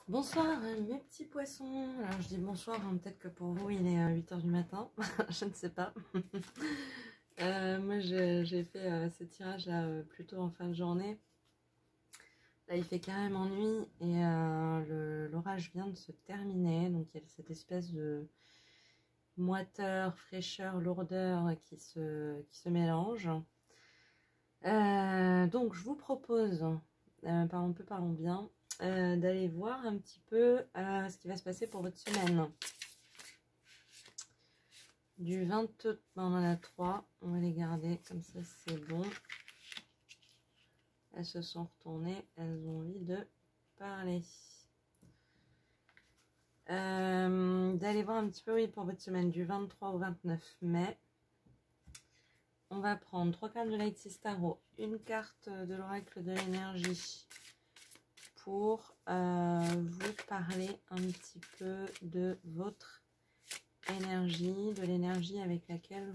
Bonsoir mes petits poissons. Alors je dis bonsoir, hein, peut-être que pour vous il est 8 h du matin, je ne sais pas. Moi j'ai fait ce tirage là plutôt en fin de journée. Là il fait carrément nuit et l'orage vient de se terminer. Donc il y a cette espèce de moiteur, fraîcheur, lourdeur qui se mélange. Donc je vous propose, parlons bien, d'aller voir un petit peu ce qui va se passer pour votre semaine. Du 20, on en a 3, on va les garder, comme ça c'est bon. Elles se sont retournées, elles ont envie de parler. D'aller voir un petit peu, oui, pour votre semaine, du 23 au 29 mai. On va prendre 3 cartes de Light Tarot, une carte de l'oracle de l'énergie pour vous parler un petit peu de votre énergie, de l'énergie avec laquelle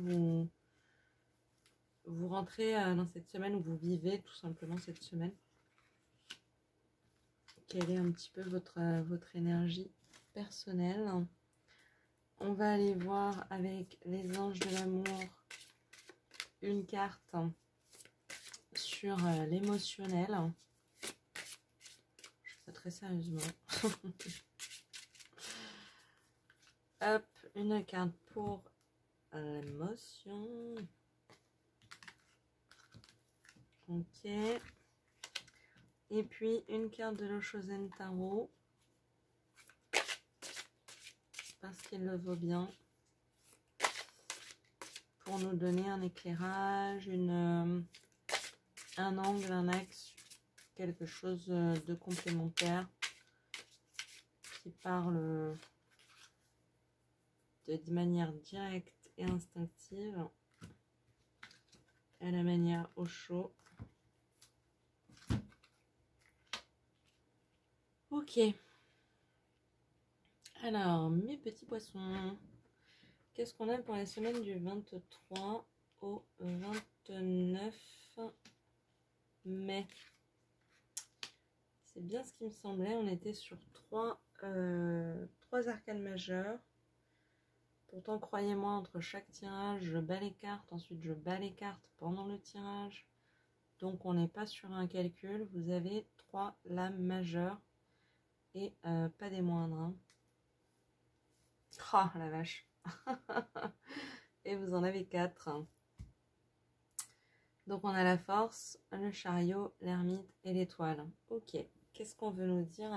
vous rentrez dans cette semaine, où vous vivez tout simplement cette semaine. Quelle est un petit peu votre énergie personnelle. On va aller voir avec les anges de l'amour une carte sur l'émotionnel. Je fais ça très sérieusement. Hop, une carte pour l'émotion. Ok. Et puis une carte de l'Oshozen Tarot. Parce qu'il le vaut bien. Pour nous donner un éclairage, un angle, un axe, quelque chose de complémentaire qui parle de manière directe et instinctive à la manière Osho. Ok. Alors, mes petits poissons, qu'est-ce qu'on a pour la semaine du 23 au 29 mai? C'est bien ce qui me semblait. On était sur trois arcanes majeures. Pourtant, croyez-moi, entre chaque tirage, je bats les cartes. Ensuite, je bats les cartes pendant le tirage. Donc, on n'est pas sur un calcul. Vous avez 3 lames majeures et pas des moindres. Hein. Oh, la vache. Et vous en avez 4. Donc, on a la force, le chariot, l'ermite et l'étoile. Ok. Qu'est-ce qu'on veut nous dire?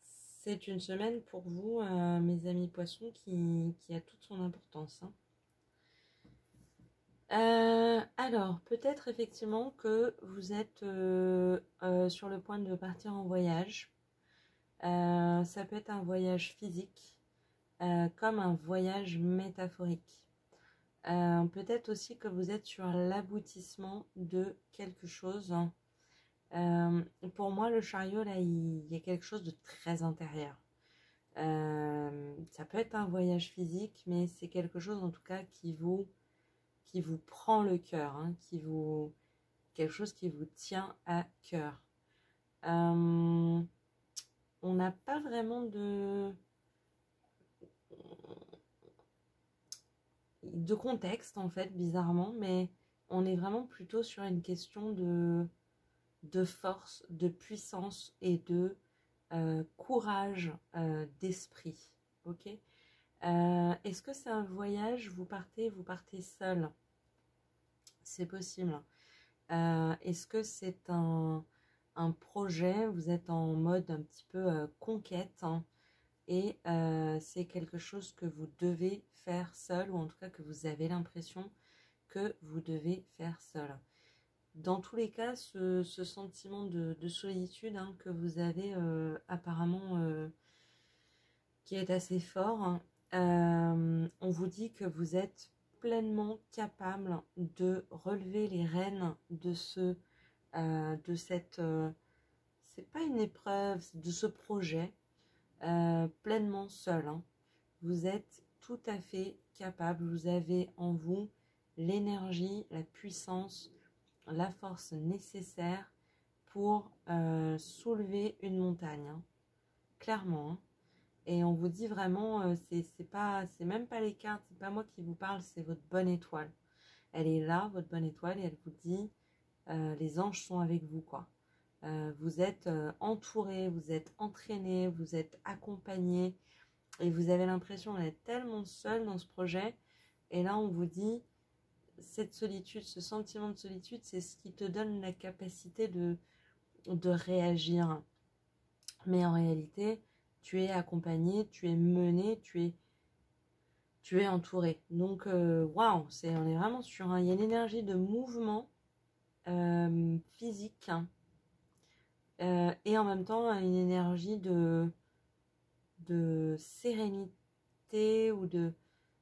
C'est une semaine pour vous, mes amis poissons, qui a toute son importance. Hein. Alors, peut-être effectivement que vous êtes sur le point de partir en voyage. Ça peut être un voyage physique, comme un voyage métaphorique. Peut-être aussi que vous êtes sur l'aboutissement de quelque chose. Pour moi, le chariot, là, il y a quelque chose de très intérieur. Ça peut être un voyage physique, mais c'est quelque chose en tout cas qui vous prend le cœur, hein, quelque chose qui vous tient à cœur. On n'a pas vraiment de contexte en fait, bizarrement, mais on est vraiment plutôt sur une question de force, de puissance et de courage d'esprit. Ok. Est-ce que c'est un voyage, vous partez seul? C'est possible. Est-ce que c'est un projet, vous êtes en mode un petit peu conquête, hein, et c'est quelque chose que vous devez faire seul, ou en tout cas que vous avez l'impression que vous devez faire seul. Dans tous les cas, ce sentiment de solitude, hein, que vous avez apparemment, qui est assez fort, hein, on vous dit que vous êtes pleinement capable de relever les rênes de cette, c'est pas une épreuve, de ce projet, pleinement seul. Hein. Vous êtes tout à fait capable, vous avez en vous l'énergie, la puissance, la force nécessaire pour soulever une montagne, hein, clairement. Hein. Et on vous dit vraiment, c'est même pas les cartes, c'est pas moi qui vous parle, c'est votre bonne étoile. Elle est là, votre bonne étoile, et elle vous dit, les anges sont avec vous, quoi. Vous êtes entouré, vous êtes entraîné, vous êtes accompagné, et vous avez l'impression d'être tellement seul dans ce projet. Et là, on vous dit, cette solitude, ce sentiment de solitude, c'est ce qui te donne la capacité de réagir. Mais en réalité, tu es accompagné, tu es mené, tu es entouré. Donc, waouh, on est vraiment sur il y a une énergie de mouvement physique, hein, et en même temps une énergie de sérénité ou de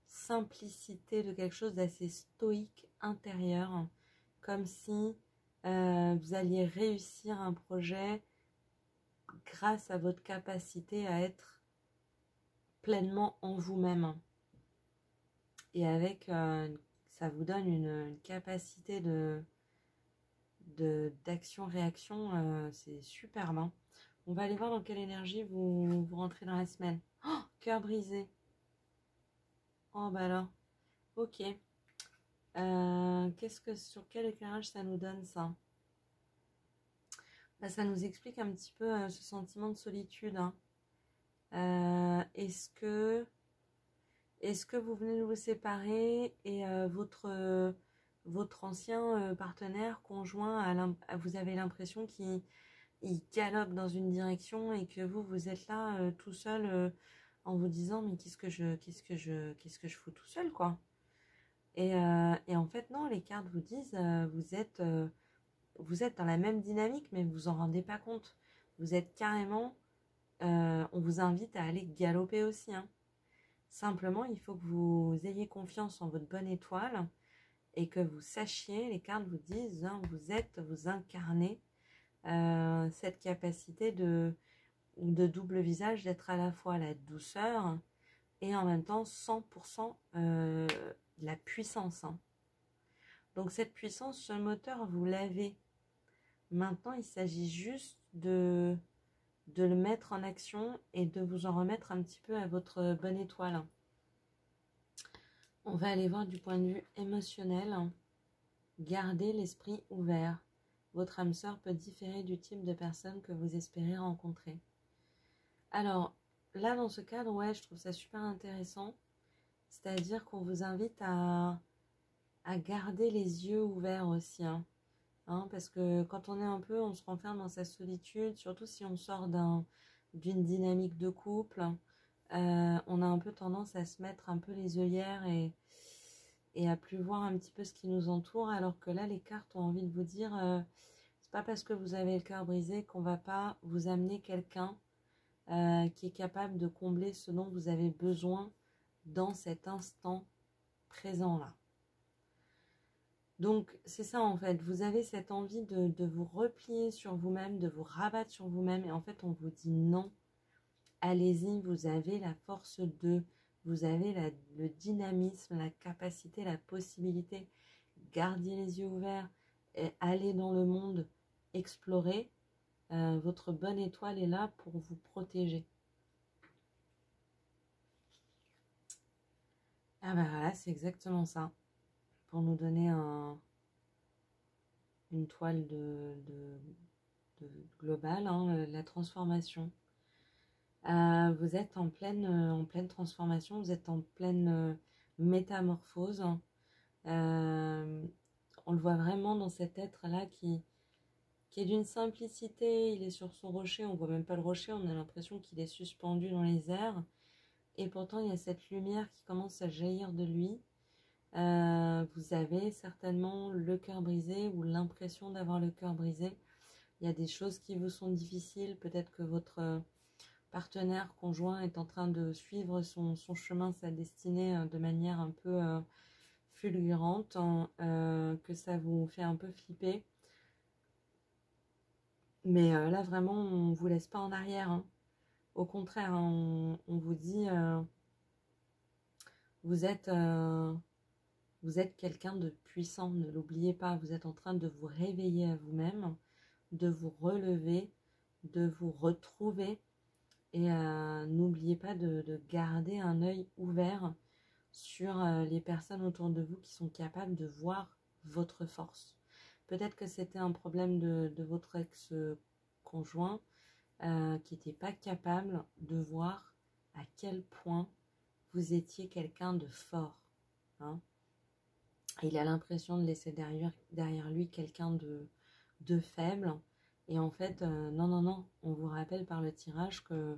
simplicité, de quelque chose d'assez stoïque intérieur, hein, comme si vous alliez réussir un projet grâce à votre capacité à être pleinement en vous-même. Et avec, ça vous donne une capacité d'action-réaction, c'est superbe. Hein. On va aller voir dans quelle énergie vous rentrez dans la semaine. Oh, cœur brisé. Oh, bah alors. Ok. Sur quel éclairage ça nous donne, ça? Bah, ça nous explique un petit peu ce sentiment de solitude. Hein. Est-ce que vous venez de vous séparer et votre ancien partenaire, conjoint, vous avez l'impression qu'il galope dans une direction et que vous êtes là tout seul en vous disant mais qu'est-ce que je fous tout seul, quoi. Et en fait non, les cartes vous disent vous êtes dans la même dynamique mais vous en rendez pas compte. Vous êtes carrément on vous invite à aller galoper aussi, hein. Simplement, il faut que vous ayez confiance en votre bonne étoile et que vous sachiez, les cartes vous disent, hein, vous incarnez cette capacité de double visage, d'être à la fois la douceur et en même temps 100% la puissance. Hein. Donc cette puissance, ce moteur, vous l'avez. Maintenant, il s'agit juste de le mettre en action et de vous en remettre un petit peu à votre bonne étoile. On va aller voir du point de vue émotionnel. Gardez l'esprit ouvert. Votre âme sœur peut différer du type de personne que vous espérez rencontrer. Alors, là, dans ce cadre, ouais, je trouve ça super intéressant. C'est-à-dire qu'on vous invite à garder les yeux ouverts aussi. Hein, parce que quand on est on se renferme dans sa solitude, surtout si on sort d'une dynamique de couple, on a un peu tendance à se mettre un peu les œillères et à plus voir un petit peu ce qui nous entoure, alors que là, les cartes ont envie de vous dire, c'est pas parce que vous avez le cœur brisé qu'on va pas vous amener quelqu'un qui est capable de combler ce dont vous avez besoin dans cet instant présent-là. Donc, c'est ça en fait, vous avez cette envie de vous replier sur vous-même, de vous rabattre sur vous-même, et en fait, on vous dit non. Allez-y, vous avez la force vous avez le dynamisme, la capacité, la possibilité. Gardez les yeux ouverts, et allez dans le monde, explorez. Votre bonne étoile est là pour vous protéger. Ah ben voilà, c'est exactement ça. Pour nous donner une toile de globale, hein, la transformation. Vous êtes en pleine transformation, vous êtes en pleine métamorphose. On le voit vraiment dans cet être-là qui est d'une simplicité. Il est sur son rocher, on ne voit même pas le rocher, on a l'impression qu'il est suspendu dans les airs. Et pourtant, il y a cette lumière qui commence à jaillir de lui. Vous avez certainement le cœur brisé ou l'impression d'avoir le cœur brisé. Il y a des choses qui vous sont difficiles. Peut-être que votre partenaire, conjoint est en train de suivre son chemin, sa destinée de manière un peu fulgurante, hein, que ça vous fait un peu flipper. Mais là, vraiment, on ne vous laisse pas en arrière. Hein. Au contraire, hein, on vous dit, vous êtes quelqu'un de puissant, ne l'oubliez pas. Vous êtes en train de vous réveiller à vous-même. de vous relever, de vous retrouver. Et n'oubliez pas de garder un œil ouvert sur les personnes autour de vous qui sont capables de voir votre force. Peut-être que c'était un problème de votre ex-conjoint qui n'était pas capable de voir à quel point vous étiez quelqu'un de fort. Hein. Il a l'impression de laisser derrière lui quelqu'un de faible. Et en fait, non, on vous rappelle par le tirage que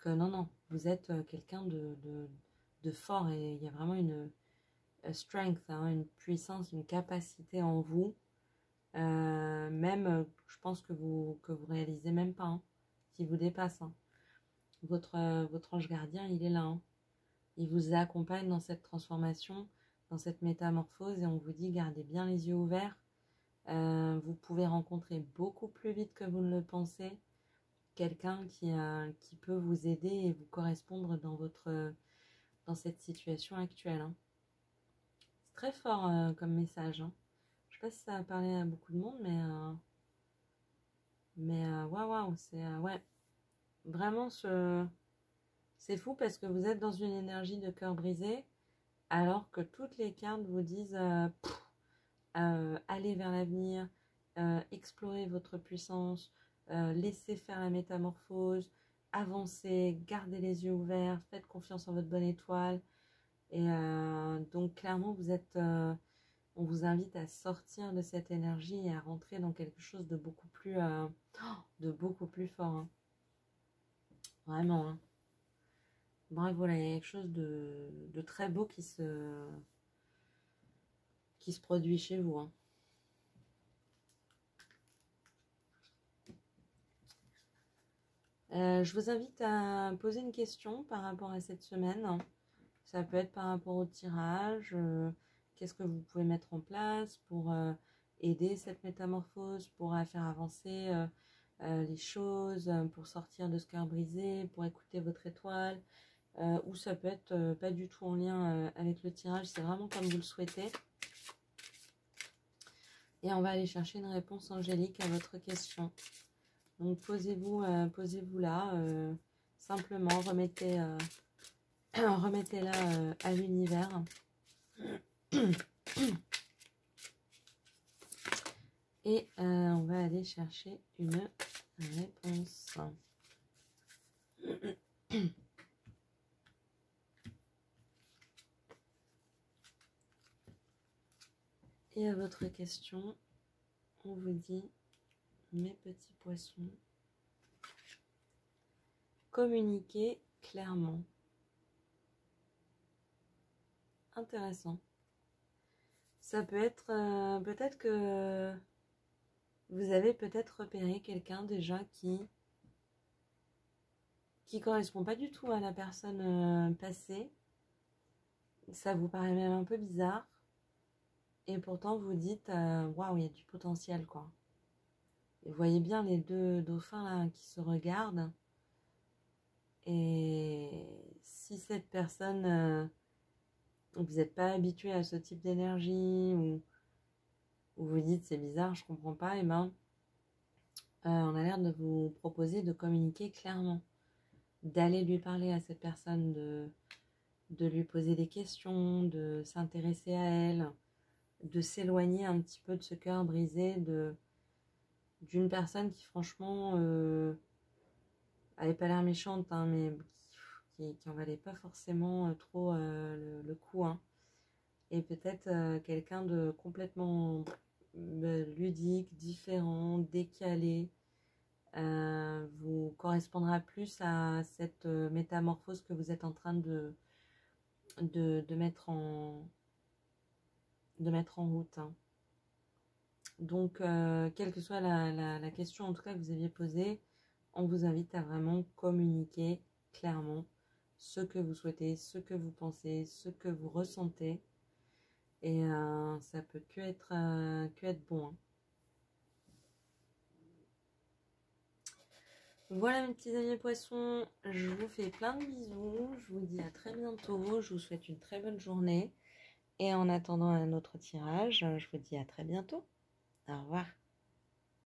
non, vous êtes quelqu'un de fort et il y a vraiment une strength, hein, une puissance, une capacité en vous, même je pense que vous réalisez même pas, hein, qui vous dépasse. Hein. Votre ange gardien, il est là. Hein. Il vous accompagne dans cette transformation, dans cette métamorphose et on vous dit gardez bien les yeux ouverts. Vous pouvez rencontrer beaucoup plus vite que vous ne le pensez quelqu'un qui peut vous aider et vous correspondre dans cette situation actuelle. Hein. C'est très fort comme message. Hein. Je ne sais pas si ça a parlé à beaucoup de monde, mais waouh, c'est ouais, vraiment c'est fou parce que vous êtes dans une énergie de cœur brisé alors que toutes les cartes vous disent allez vers l'avenir, explorez votre puissance, laissez faire la métamorphose, avancez, gardez les yeux ouverts, faites confiance en votre bonne étoile. Et donc clairement vous êtes, on vous invite à sortir de cette énergie et à rentrer dans quelque chose de beaucoup plus fort. Hein. Vraiment. Hein. Bref, voilà, il y a quelque chose de très beau qui se produit chez vous. Hein. Je vous invite à poser une question par rapport à cette semaine. Ça peut être par rapport au tirage. Qu'est-ce que vous pouvez mettre en place pour aider cette métamorphose, pour faire avancer les choses, pour sortir de ce cœur brisé, pour écouter votre étoile. Ou ça peut être pas du tout en lien avec le tirage. C'est vraiment comme vous le souhaitez. Et on va aller chercher une réponse angélique à votre question. Donc posez-vous là, simplement remettez-la à l'univers. Et on va aller chercher une réponse. Et à votre question, on vous dit, mes petits poissons, communiquez clairement. Intéressant. Ça peut être, peut-être que vous avez peut-être repéré quelqu'un déjà qui correspond pas du tout à la personne passée. Ça vous paraît même un peu bizarre. Et pourtant, vous dites, waouh, il y a du potentiel, quoi. Et vous voyez bien les deux dauphins là qui se regardent. Et si cette personne, vous n'êtes pas habitué à ce type d'énergie, ou vous dites c'est bizarre, je comprends pas, et ben, on a l'air de vous proposer de communiquer clairement, d'aller lui parler à cette personne, de lui poser des questions, de s'intéresser à elle, de s'éloigner un petit peu de ce cœur brisé d'une personne qui franchement avait pas l'air méchante, hein, mais qui en valait pas forcément trop le coup. Hein. Et peut-être quelqu'un de complètement ludique, différent, décalé, vous correspondra plus à cette métamorphose que vous êtes en train de mettre en route. Hein. Donc, quelle que soit la question en tout cas que vous aviez posée, on vous invite à vraiment communiquer clairement ce que vous souhaitez, ce que vous pensez, ce que vous ressentez. Et ça peut que être bon. Hein. Voilà mes petits amis poissons, je vous fais plein de bisous, je vous dis à très bientôt, je vous souhaite une très bonne journée. Et en attendant un autre tirage, je vous dis à très bientôt. Au revoir.